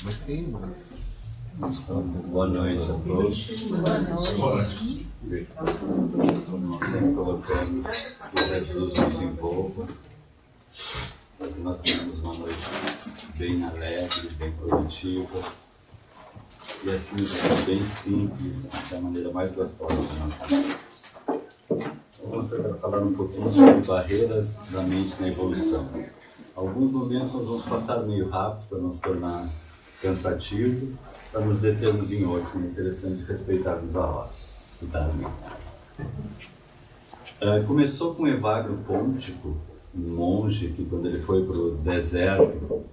Mas tem umas Boa noite a todos. Boa noite. Sempre colocamos que Jesus nos envolva. Nós temos uma noite bem alegre, bem produtiva. E assim, bem simples, da maneira mais gostosa de nós fazermos. Vamos falar um pouquinho sobre barreiras da mente na evolução. Alguns momentos nós vamos passar meio rápido para não se tornar cansativo, para nos determos em outros. É interessante respeitarmos a hora. Começou com Evagrio Pontico, um monge que, quando ele foi para o deserto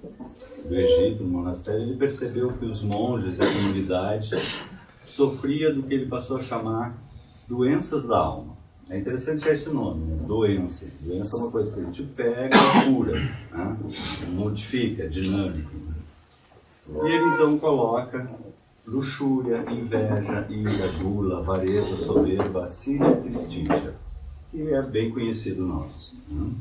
do Egito, no monastério, ele percebeu que os monges e a comunidade sofria do que ele passou a chamar doenças da alma. É interessante esse nome, né? Doença. Doença é uma coisa que a gente pega e cura, né? Modifica, dinâmico. E ele então coloca luxúria, inveja, ira, gula, avareza, soberba, assídia e tristígia, que é bem conhecido nosso. Né?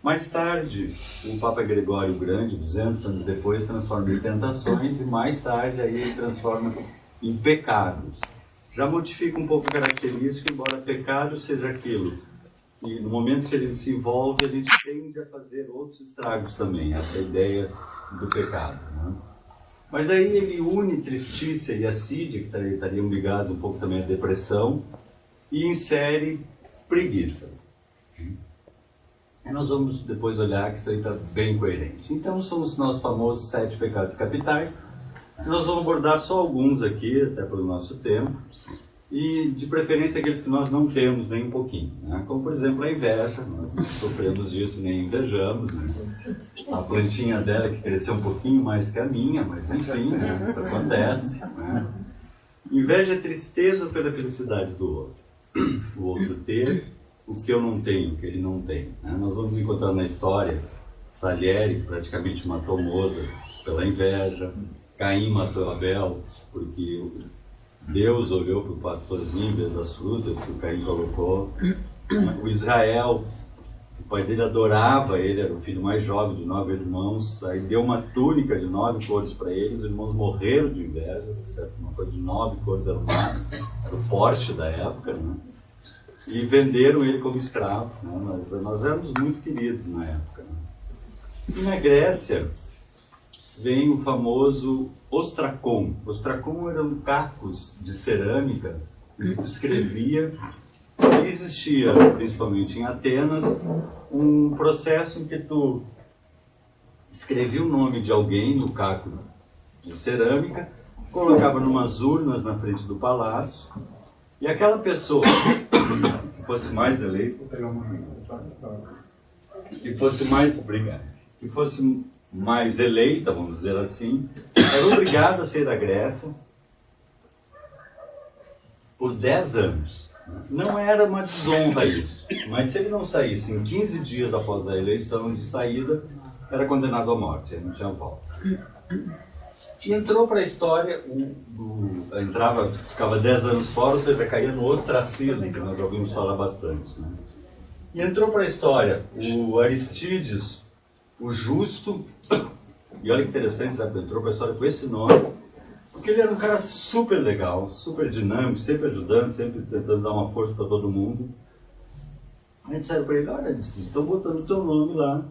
Mais tarde, o Papa Gregório o Grande, 200 anos depois, transforma em tentações e mais tarde aí ele transforma em pecados. Já modifica um pouco a característica, embora pecado seja aquilo. E no momento que ele se envolve, a gente tende a fazer outros estragos também, essa ideia do pecado. Né? Mas aí ele une tristícia e assídia, que estariam ligados um pouco também à depressão, e insere preguiça. E nós vamos depois olhar que isso aí está bem coerente. Então são os nossos famosos 7 pecados capitais. Nós vamos abordar só alguns aqui, até pelo nosso tempo, e de preferência aqueles que nós não temos nem um pouquinho, né? Como por exemplo a inveja, nós não sofremos disso nem invejamos, né? A plantinha dela que cresceu um pouquinho mais que a minha, mas enfim, né? Isso acontece, né? Inveja é tristeza pela felicidade do outro, o outro ter o que eu não tenho, o que ele não tem, né? Nós vamos encontrar na história Salieri, que praticamente matou Mozart pela inveja. Caim matou Abel porque Deus olhou para o pastorzinho em vez das frutas que o Caim colocou. O Israel, o pai dele adorava ele, era o filho mais jovem de 9 irmãos, aí deu uma túnica de 9 cores para eles, os irmãos morreram de inveja, certo? Uma coisa de 9 cores era o máximo, era o Porsche da época, né? E venderam ele como escravo, né? Nós éramos muito queridos na época. Né? E na Grécia vem o famoso ostracon. Ostracon eram cacos de cerâmica que escrevia. E existia, principalmente em Atenas, um processo em que tu escrevia o nome de alguém no caco de cerâmica, colocava numas urnas na frente do palácio, e aquela pessoa que fosse mais eleita, vou pegar uma que fosse mais, obrigado, que fosse mais eleita, vamos dizer assim, era obrigado a sair da Grécia por 10 anos. Não era uma desonra isso, mas se ele não saísse em 15 dias após a eleição de saída, era condenado à morte, ele não tinha volta. E entrou para a história, ficava 10 anos fora, ou seja, caía no ostracismo, que nós já ouvimos falar bastante. Né? E entrou para a história o Aristides, o Justo, e olha que interessante, já entrou para a história com esse nome, porque ele era um cara super legal, super dinâmico, sempre ajudando, sempre tentando dar uma força para todo mundo. Aí disseram para ele, olha, estão botando o teu nome lá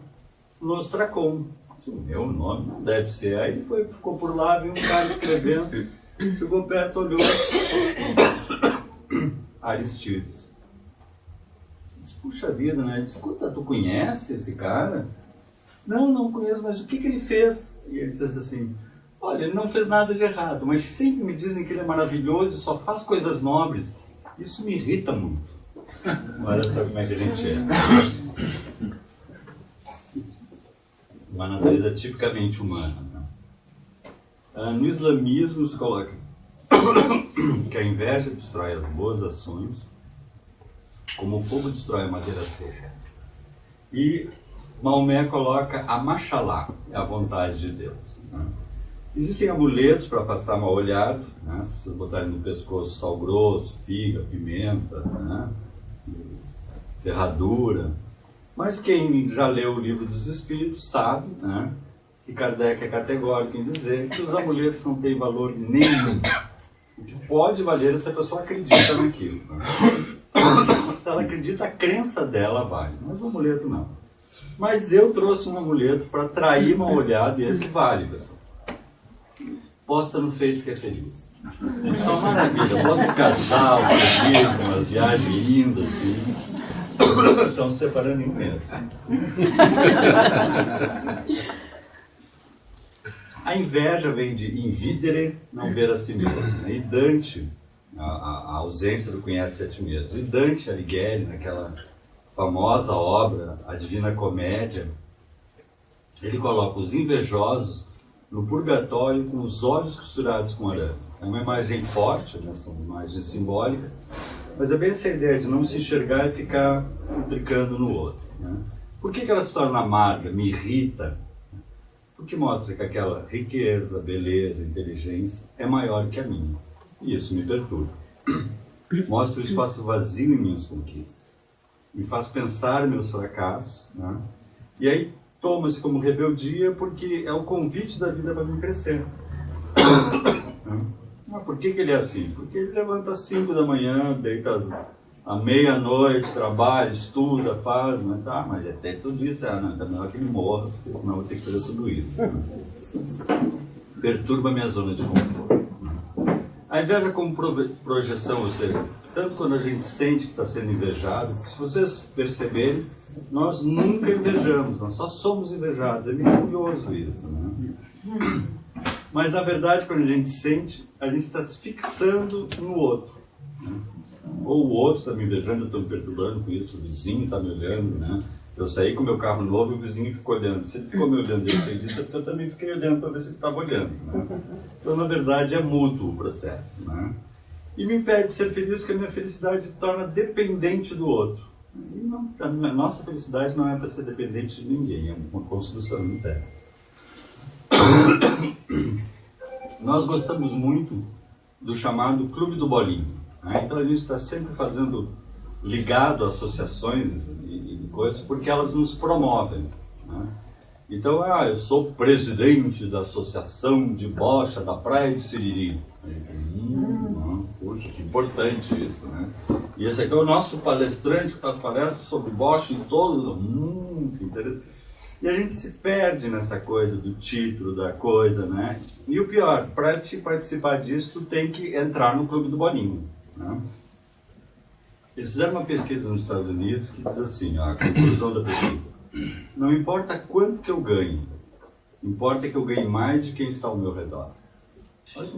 no Ostracon. O meu nome não deve ser. Aí ele ficou por lá, viu um cara escrevendo, chegou perto, olhou, Aristides. Disse, puxa vida, né? Disse, escuta, tu conhece esse cara? Não conheço, mas o que ele fez? E ele disse assim, olha, ele não fez nada de errado, mas sempre me dizem que ele é maravilhoso e só faz coisas nobres. Isso me irrita muito. Olha só como é que a gente é. Uma natureza tipicamente humana. Né? No islamismo se coloca que a inveja destrói as boas ações, como o fogo destrói a madeira seca. E Maomé coloca a Mashallah, a vontade de Deus. Né? Existem amuletos para afastar mal olhado, né? Se vocês botarem no pescoço sal grosso, figa, pimenta, né? Ferradura. Mas quem já leu o Livro dos Espíritos sabe, né, que Kardec é categórico em dizer que os amuletos não têm valor nenhum. O que pode valer é se a pessoa acredita naquilo. Né? Se ela acredita, a crença dela vale, mas o amuleto não. Mas eu trouxe um amuleto para atrair uma olhada e esse vale, pessoal. Posta no Face que é feliz. Então, maravilha. Bota um casal, feliz, uma viagem linda, assim. Estão se separando em um mês. A inveja vem de invidere, não ver a si mesmo. Né? E Dante, a ausência do conhece a ti mesmo. E Dante Alighieri, naquela famosa obra, A Divina Comédia, ele coloca os invejosos no purgatório com os olhos costurados com arame. É uma imagem forte, né? São imagens simbólicas, mas é bem essa ideia de não se enxergar e ficar futricando no outro. Né? Por que ela se torna amarga, me irrita? Porque mostra que aquela riqueza, beleza, inteligência é maior que a minha. E isso me perturba. Mostra o espaço vazio em minhas conquistas. Me faz pensar meus fracassos. Né? E aí toma-se como rebeldia porque é o convite da vida para me crescer. Por que ele é assim? Porque ele levanta às 5 da manhã, deita à meia-noite, trabalha, estuda, faz, mas até tudo isso, não, tá melhor que ele morra, porque senão eu vou ter que fazer tudo isso. Perturba a minha zona de conforto. A inveja como projeção, ou seja, tanto quando a gente sente que está sendo invejado, que se vocês perceberem, nós nunca invejamos, nós só somos invejados. É meio curioso isso, né? Mas na verdade, quando a gente sente, a gente está se fixando no outro. Né? Ou o outro está me invejando, eu estou me perturbando com isso, o vizinho está me olhando, né? Eu saí com o meu carro novo e o vizinho ficou olhando. Se ele ficou me olhando e eu sei disso, é porque eu também fiquei olhando para ver se ele estava olhando. Né? Então, na verdade, é mútuo o processo. Né? E me impede de ser feliz porque a minha felicidade torna dependente do outro. E não, a nossa felicidade não é para ser dependente de ninguém, é uma construção interna. Nós gostamos muito do chamado Clube do Bolinho. Né? Então, a gente está sempre fazendo ligado a associações e coisas, porque elas nos promovem. Né? Então, eu sou presidente da Associação de Bocha da Praia de Siriri. Puxa, que importante isso, né? E esse aqui é o nosso palestrante que faz palestras sobre bocha em todo mundo. Que interessante. E a gente se perde nessa coisa do título, da coisa, né? E o pior, para te participar disso, tu tem que entrar no Clube do Bolinho. Né? Eles fizeram uma pesquisa nos Estados Unidos que diz assim, a conclusão da pesquisa: não importa quanto que eu ganho, importa que eu ganhe mais de quem está ao meu redor. Olha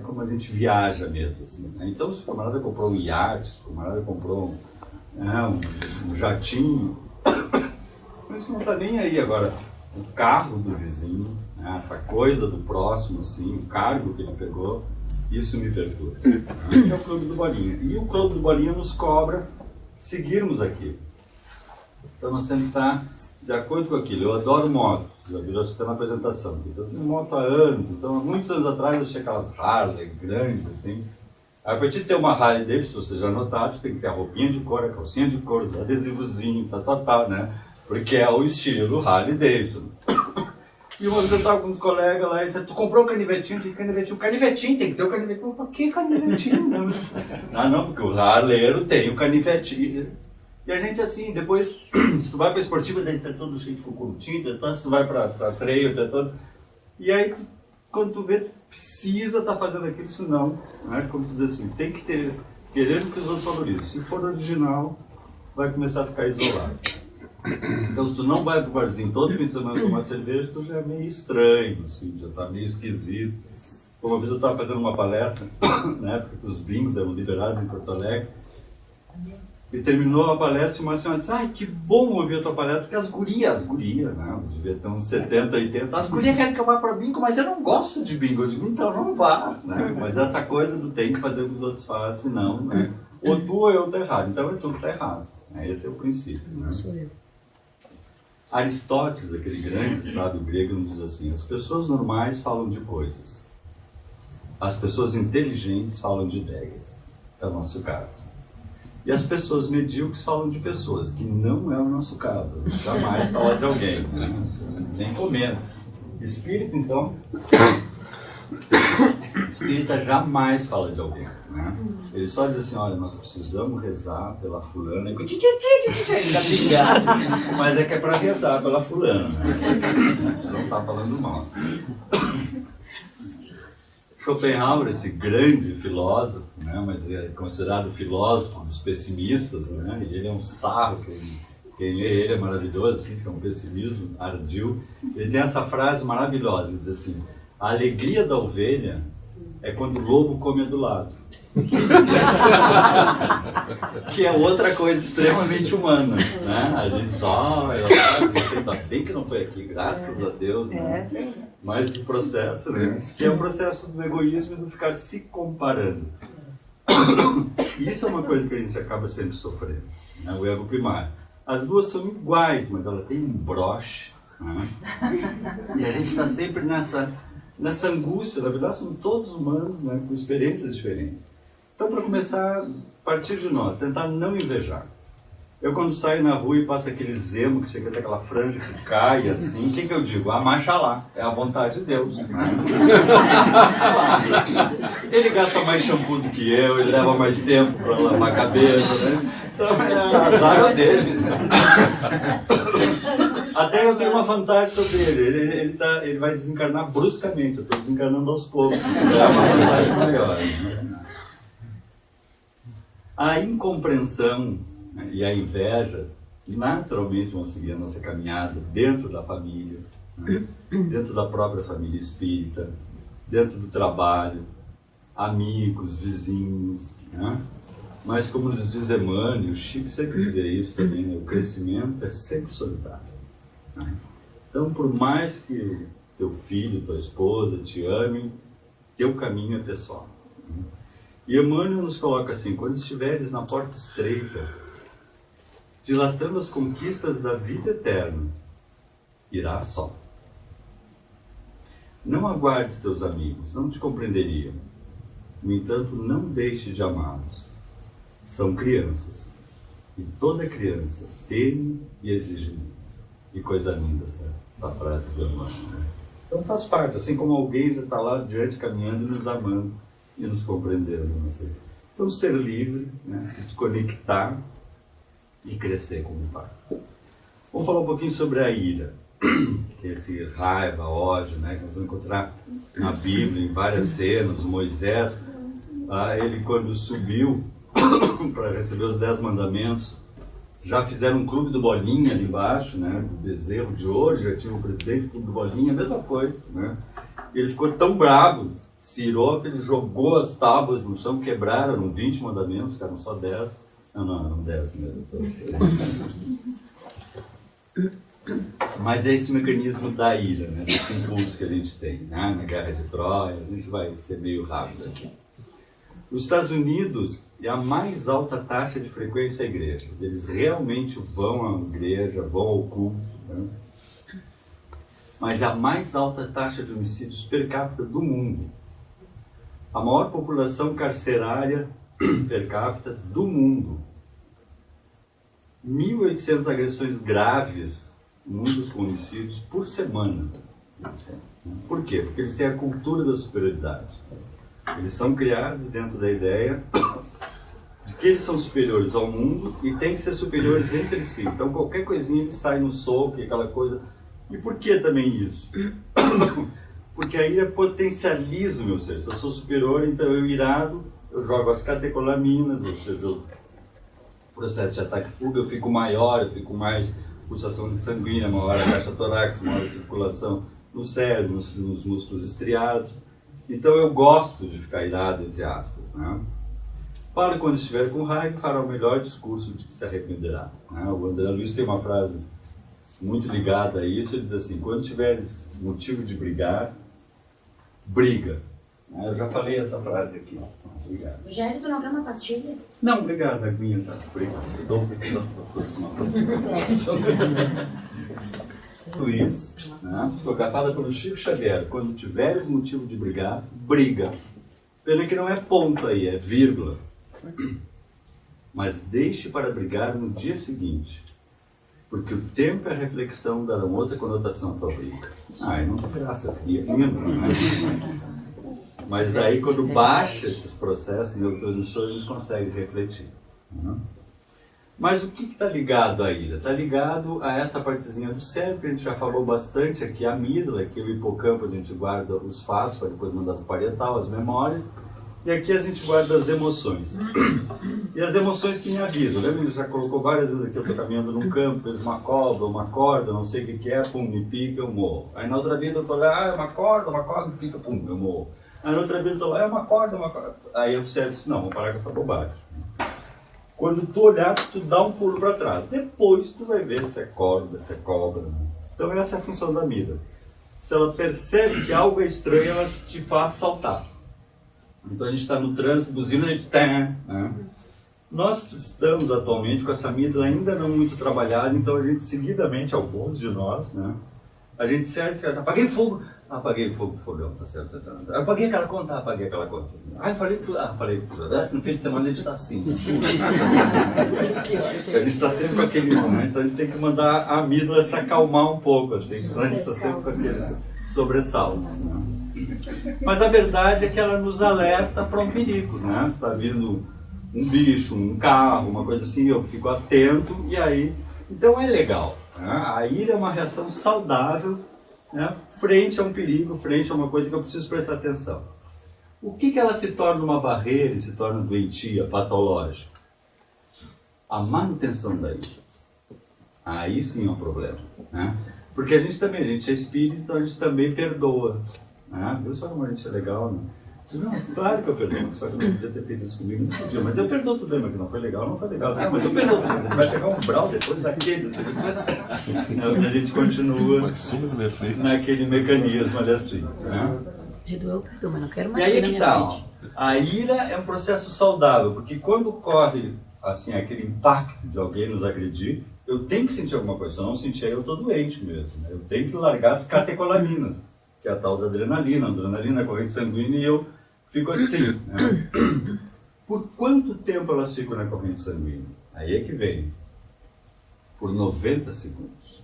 como a gente viaja mesmo, assim, né? Então, se o camarada comprou um iate, se o camarada comprou um jatinho, a gente não está nem aí agora. O carro do vizinho, né? Essa coisa do próximo, assim, o cargo que ele pegou, isso me perturba. É o Clube do Bolinha. E o Clube do Bolinha nos cobra seguirmos aquilo. Então nós temos que estar de acordo com aquilo. Eu adoro motos, já viram, acho que está na apresentação. Então, eu tenho moto há anos, então há muitos anos atrás eu tinha aquelas Harley grandes, assim. A partir de ter uma Harley Davidson, você já notaram, tem que ter a roupinha de couro, a calcinha de couro, os adesivozinhos, né? Porque é o estilo Harley Davidson. E uma vez eu estava com uns colegas lá e disse: tu comprou o canivetinho? Tem canivetinho. Canivetinho, tem que ter o canivetinho. Por que canivetinho? Não, porque o harleiro tem o canivetinho. E a gente assim, depois, se tu vai para a esportiva, daí tá todo cheio de cucurutinho, se tu vai para trail, tá todo... E aí, quando tu vê, tu precisa estar fazendo aquilo, senão, né? Como diz assim, tem que ter, querendo que os outros valorizem. Se for original, vai começar a ficar isolado. Então, se tu não vai pro barzinho todo fim de semana tomar cerveja, tu já é meio estranho, assim, já tá meio esquisito. Uma vez eu estava fazendo uma palestra, na época que os bingos eram liberados em Porto Alegre, e terminou a palestra e uma senhora disse: ai, que bom ouvir a tua palestra, porque as gurias, né, devia ter uns 70, 80, as gurias querem que eu vá para bingo, mas eu não gosto de bingo. Eu digo: então não vá, né? Mas essa coisa do tem que fazer o que os outros fazem, senão, né? Ou tu ou eu tá errado, então é tu que tá errado. Esse é o princípio, né? Sou eu. Aristóteles, aquele grande sábio grego, nos diz assim: as pessoas normais falam de coisas, as pessoas inteligentes falam de ideias, que é o nosso caso. E as pessoas medíocres falam de pessoas, que não é o nosso caso. Jamais fala de alguém, né? Nem comendo. Espírito, então, espírita jamais fala de alguém, né? Ele só diz assim, olha, nós precisamos rezar pela fulana, e mas é que é para rezar pela fulana, né? Não está falando mal. Schopenhauer, esse grande filósofo, né? Mas é considerado filósofo dos pessimistas, né? E ele é um sarro, quem lê ele é maravilhoso, assim, que é um pessimismo ardio. Ele tem essa frase maravilhosa, ele diz assim, a alegria da ovelha é quando o lobo come do lado. Que é outra coisa extremamente humana, né? A gente só, você tá bem que não foi aqui, graças a Deus, né? Mas o processo, né? Que é o processo do egoísmo e do ficar se comparando. E isso é uma coisa que a gente acaba sempre sofrendo, né? O ego primário. As duas são iguais, mas ela tem um broche, né? E a gente está sempre nessa angústia. Na verdade, somos todos humanos, né? Com experiências diferentes. Então, para começar, a partir de nós, tentar não invejar. Eu, quando saio na rua e passo aquele zemo, que chega até aquela franja que cai, assim, o que eu digo? Ah, marcha lá, é a vontade de Deus. Né? Ele gasta mais shampoo do que eu, ele leva mais tempo para lavar a cabeça, né? Então, é azar dele. Até eu tenho uma vantagem sobre ele. Ele vai desencarnar bruscamente, eu estou desencarnando aos poucos. É uma vantagem maior. Né? A incompreensão, né, e a inveja naturalmente vão seguir a nossa caminhada dentro da família, né, dentro da própria família espírita, dentro do trabalho, amigos, vizinhos, né? Mas como nos diz Emmanuel, o Chico sempre dizia isso também, né, o crescimento é sempre solitário, né? Então, por mais que teu filho, tua esposa te amem, teu caminho é pessoal, né? E Emmanuel nos coloca assim, quando estiveres na porta estreita, dilatando as conquistas da vida eterna, irás só. Não aguardes teus amigos, não te compreenderiam. No entanto, não deixe de amá-los. São crianças, e toda criança teme e exige muito. Que coisa linda essa frase do Emmanuel, né? Então faz parte, assim como alguém já está lá adiante caminhando e nos amando e nos compreendendo. Não sei. Então ser livre, né, se desconectar e crescer como pai. Vamos falar um pouquinho sobre a ira, esse raiva, ódio, né, que nós vamos encontrar na Bíblia, em várias cenas. Moisés, ele quando subiu para receber os 10 mandamentos, já fizeram um clube do Bolinha ali embaixo, né, do bezerro de ouro, já tinha o presidente do clube do Bolinha, a mesma coisa, né? Ele ficou tão bravo, se irou, que ele jogou as tábuas no chão, quebraram, eram 20 mandamentos, eram só 10. Não, eram 10 mesmo. Mas é esse mecanismo da ira, né? Desse impulso que a gente tem, né? Na Guerra de Troia, a gente vai ser meio rápido aqui. Os Estados Unidos é a mais alta taxa de frequência à igreja. Eles realmente vão à igreja, vão ao culto, né? Mas é a mais alta taxa de homicídios per capita do mundo. A maior população carcerária per capita do mundo. 1.800 agressões graves, muitos com homicídios, por semana. Por quê? Porque eles têm a cultura da superioridade. Eles são criados dentro da ideia de que eles são superiores ao mundo e têm que ser superiores entre si. Então qualquer coisinha eles saem no soco e aquela coisa. E por que também isso? Porque a ira potencializa o meu ser. Se eu sou superior, então eu irado, eu jogo as catecolaminas, ou seja, o processo de ataque e fuga, eu fico maior, eu fico mais pulsação sanguínea, maior a caixa torácica, maior a circulação no cérebro, nos músculos estriados. Então eu gosto de ficar irado, entre aspas, né? Para quando estiver com raiva, fará o melhor discurso de que se arrependerá, né? O André Luiz tem uma frase muito ligada a isso, ele diz assim, quando tiveres motivo de brigar, briga. Eu já falei essa frase aqui. Obrigado. Rogério, tu não quer uma pastilha? Não, obrigado, Aguinha, tá? Luiz, né? Psicografada pelo Chico Xavier, quando tiveres motivo de brigar, briga. Pena que não é ponto aí, é vírgula. Mas deixe para brigar no dia seguinte. Porque o tempo e a reflexão darão outra conotação à tua briga. Ai, não tem graça, eu queria lindo, né? Mas daí, quando baixa esses processos neurotransmissores, a gente consegue refletir. Né? Mas o que está ligado à ira? Está ligado a essa partezinha do cérebro que a gente já falou bastante aqui, a amígdala, que é o hipocampo, a gente guarda os fatos para depois mandar para o parietal, as memórias, e aqui a gente guarda as emoções. E as emoções que me avisam. Lembra? Ele já colocou várias vezes aqui, eu estou caminhando num campo, vejo uma cobra, uma corda, não sei o que é, pum, me pica, eu morro. Aí na outra vida eu estou lá, é uma corda, me pica, pum, eu morro. Aí na outra vida eu estou lá, é uma corda, Aí eu observo, não, vamos parar com essa bobagem. Quando tu olhar, tu dá um pulo para trás. Depois tu vai ver se é corda, se é cobra. Né? Então essa é a função da amígdala. Se ela percebe que algo é estranho, ela te faz saltar. Então a gente está no trânsito, buzina, a gente tá, né? Nós estamos atualmente com essa amígdala ainda não muito trabalhada, então a gente seguidamente, alguns de nós, né? A gente se apaguei fogo do fogão, tá certo? Apaguei aquela conta, apaguei aquela conta. Falei, no fim de semana a gente está assim. A gente está sempre com aquele momento, então a gente tem que mandar a amígdala se acalmar um pouco, assim, senão a gente está sempre com aquele sobressalto, né? Mas a verdade é que ela nos alerta para um perigo, né? Se está vindo um bicho, um carro, uma coisa assim, eu fico atento e aí... Então é legal. Né? A ira é uma reação saudável, né? Frente a um perigo, frente a uma coisa que eu preciso prestar atenção. O que ela se torna uma barreira e se torna doentia, patológica? A manutenção da ira. Aí sim é um problema. Né? Porque a gente é espírito, então a gente também perdoa. Viu só como a gente é legal, né? Não, claro que eu perdoo, só que eu não podia ter feito isso comigo, não podia, mas eu perdoo tudo bem, que não foi legal, não foi legal, assim, mas eu perdoo tudo bem, vai pegar um brau depois daquele, assim, mas a gente continua naquele mecanismo ali assim, né? Eu perdoo, mas não quero mais. E aí que tá, a ira é um processo saudável, porque quando ocorre, assim, aquele impacto de alguém nos agredir, eu tenho que sentir alguma coisa, se eu não sentir aí eu estou doente mesmo, né? Eu tenho que largar as catecolaminas, que é a tal da adrenalina, a corrente sanguínea, e eu fico assim. Né? Por quanto tempo elas ficam na corrente sanguínea? Aí é que vem. Por 90 segundos.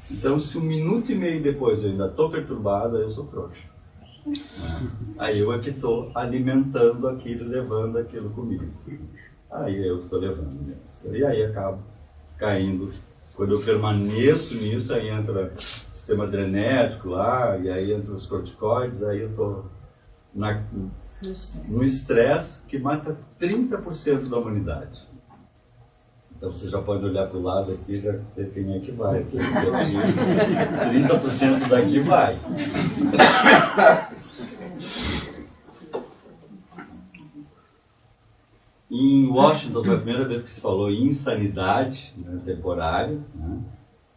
Então, se 1 minuto e meio depois eu ainda estou perturbado, aí eu sou trouxa. Aí eu é que estou alimentando aquilo, levando aquilo comigo. Aí eu estou levando mesmo. E aí acabo caindo. Quando eu permaneço nisso, aí entra o sistema adrenérgico lá, e aí entra os corticoides, aí eu estou no estresse que mata 30% da humanidade. Então você já pode olhar para o lado aqui e já ver quem é que vai. 30% daqui vai. Em Washington foi a primeira vez que se falou em insanidade, né, temporária, né,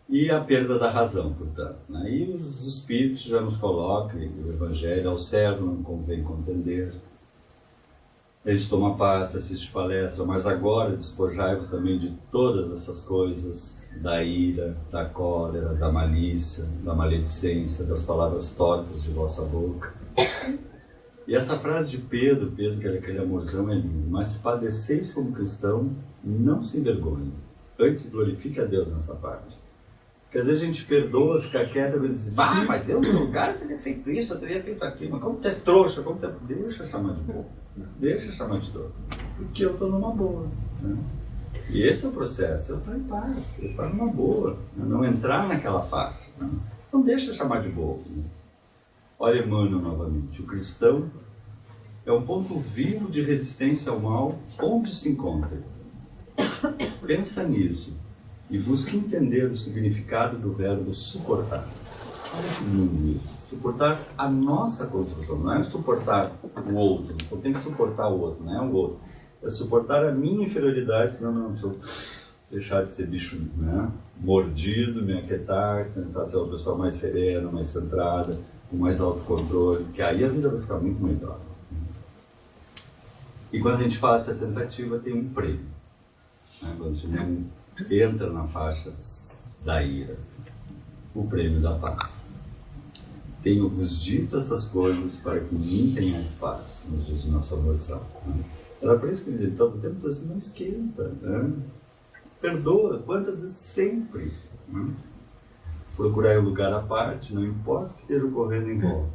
e a perda da razão, portanto. Né, e os espíritos já nos colocam, o Evangelho, observam como vem contender. Eles tomam passe, assistem palestra, mas agora despojai-vos também de todas essas coisas, da ira, da cólera, da malícia, da maledicência, das palavras tortas de vossa boca. E essa frase de Pedro, que era aquele amorzão, é lindo. Mas se padeceis como cristão, não se envergonhe. Antes glorifique a Deus nessa parte. Porque às vezes a gente perdoa, fica quieto e diz, mas eu no lugar teria feito isso, eu teria feito aquilo. Mas como tu é trouxa, como tu é... Deixa chamar de boa. Deixa chamar de trouxa. Porque eu estou numa boa. Né? E esse é o processo. Eu estou em paz, eu estou numa boa. Né? Não entrar naquela faixa. Né? Então deixa chamar de boa. Né? Olha Emmanuel novamente, o cristão é um ponto vivo de resistência ao mal onde se encontra. Pensa nisso e busque entender o significado do verbo suportar. Olha que lindo isso. Suportar a nossa construção, não é suportar o outro. Eu tenho que suportar o outro, não é o outro. É suportar a minha inferioridade, senão não sou deixar de ser bicho, né? Mordido, me aquietar, tentar ser uma pessoa mais serena, mais centrada, com mais autocontrole, que aí a vida vai ficar muito melhor. E quando a gente faz essa tentativa, tem um prêmio. Né? Quando a gente não entra na faixa da ira, o prêmio da paz. Tenho-vos dito essas coisas para que em mim tenhais paz, nos dias de nossa oração. Né? Era por isso que ele dizia, todo o tempo assim, não esquenta. Né? perdoa, quantas vezes? Sempre. Né? Procurar um lugar à parte, não importa o que esteja ocorrendo em volta.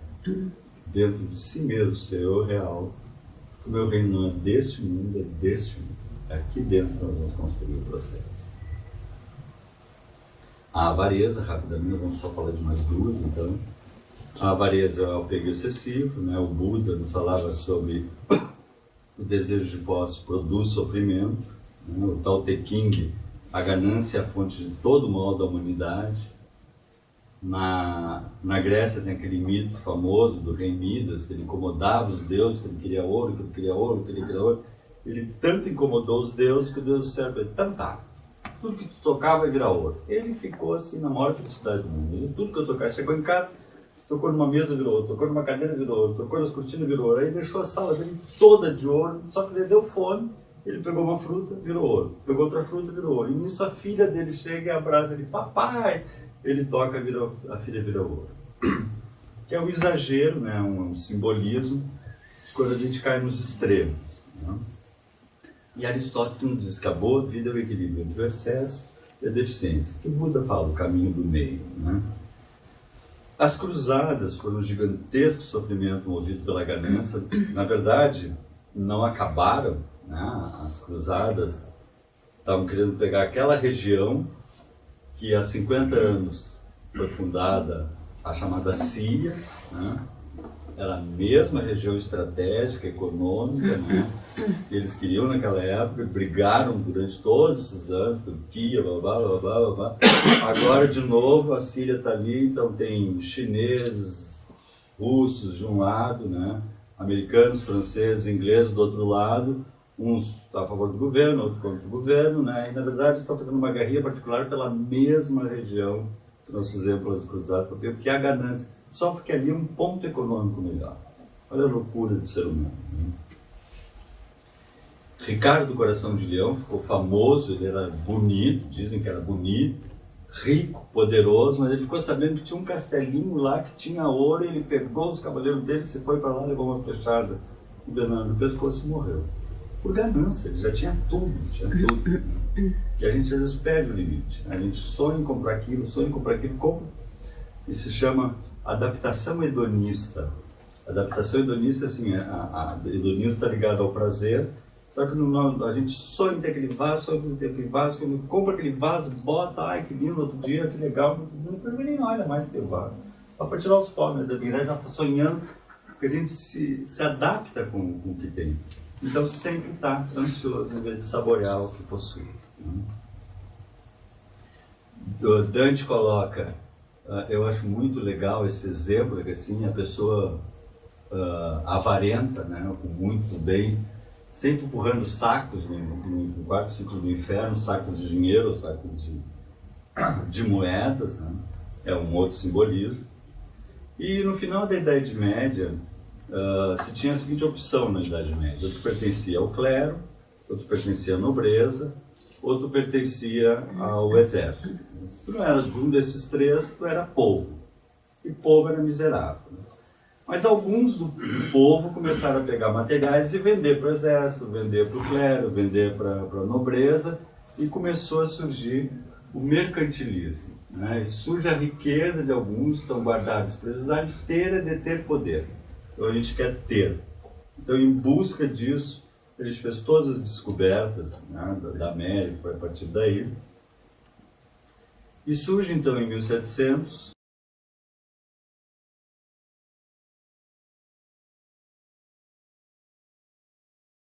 Dentro de si mesmo, ser eu real. O meu reino não é deste mundo, é deste mundo. Aqui dentro nós vamos construir o processo. A avareza, rapidamente, vamos só falar de mais duas, então. A avareza é o apego excessivo, né? O Buda nos falava sobre o desejo de posse produz sofrimento, né? O Tao Te Ching, a ganância é a fonte de todo o mal da humanidade. Na Grécia tem aquele mito famoso do rei Midas, que ele incomodava os deuses, que ele queria ouro, que ele queria ouro, que ele queria ouro. Ele tanto incomodou os deuses que o Deus disseram para ele, então tá, tudo que tu tocar vai virar ouro. Ele ficou assim na maior felicidade do mundo. Ele, tudo que eu tocar, chegou em casa, tocou numa mesa, virou ouro, tocou numa cadeira, virou ouro, tocou nas cortinas, virou ouro. Aí deixou a sala dele toda de ouro, só que ele deu fome, ele pegou uma fruta, virou ouro. Pegou outra fruta, virou ouro. E nisso a filha dele chega e abraça ele, papai! Ele toca, a filha vira ouro. Que é um exagero, né? um simbolismo, quando a gente cai nos extremos. Né? E Aristóteles nos diz que a boa vida é o equilíbrio entre o excesso e a deficiência. Que o Buda fala, o caminho do meio. Né? As cruzadas foram um gigantesco sofrimento movido pela ganância. Na verdade, não acabaram. Né? As cruzadas estavam querendo pegar aquela região que há 50 anos foi fundada a chamada Síria, né? Era a mesma região estratégica, econômica, né? Eles queriam naquela época, brigaram durante todos esses anos, Turquia, blá, blá, blá, blá, blá. Agora, de novo, a Síria está ali, então tem chineses, russos de um lado, né? Americanos, franceses, ingleses do outro lado, uns a favor do governo, outros contra o governo, né? E na verdade estão fazendo uma guerrilha particular pela mesma região que nós fizemos pelas cruzadas, porque a ganância, só porque ali é um ponto econômico melhor. Olha a loucura do ser humano. Né? Ricardo do Coração de Leão ficou famoso, ele era bonito, dizem que era bonito, rico, poderoso, mas ele ficou sabendo que tinha um castelinho lá que tinha ouro, e ele pegou os cavaleiros dele, se foi para lá, levou uma flechada no pescoço e morreu. Por ganância, ele já tinha tudo. E a gente às vezes perde o limite. A gente sonha em comprar aquilo, compra. E se chama adaptação hedonista. Adaptação hedonista, assim, a hedonismo está ligado ao prazer, só que a gente sonha em ter aquele vaso, quando compra aquele vaso, bota, ai que lindo, no outro dia, que legal, não nem olha mais ter o vaso. Só para tirar os pó, mas a verdade já está sonhando, porque a gente se adapta com o que tem. Então sempre está ansioso em vez de saborear o que possui. Dante coloca, eu acho muito legal esse exemplo, que assim, a pessoa avarenta, né, com muitos bens, sempre empurrando sacos no quarto ciclo do inferno, sacos de dinheiro, sacos de moedas, né? É um outro simbolismo. E no final da Idade Média, se tinha a seguinte opção na Idade Média: outro pertencia ao clero, outro pertencia à nobreza, outro pertencia ao exército. Se tu não era de um desses três, tu era povo. E povo era miserável. Mas alguns do povo começaram a pegar materiais e vender para o exército, vender para o clero, vender para a nobreza, e começou a surgir o mercantilismo. Né? E surge a riqueza de alguns, estão guardados para usar, ter é deter poder. Então a gente quer ter. Então, em busca disso, a gente fez todas as descobertas, né, da América, foi a partir daí. E surge então em 1700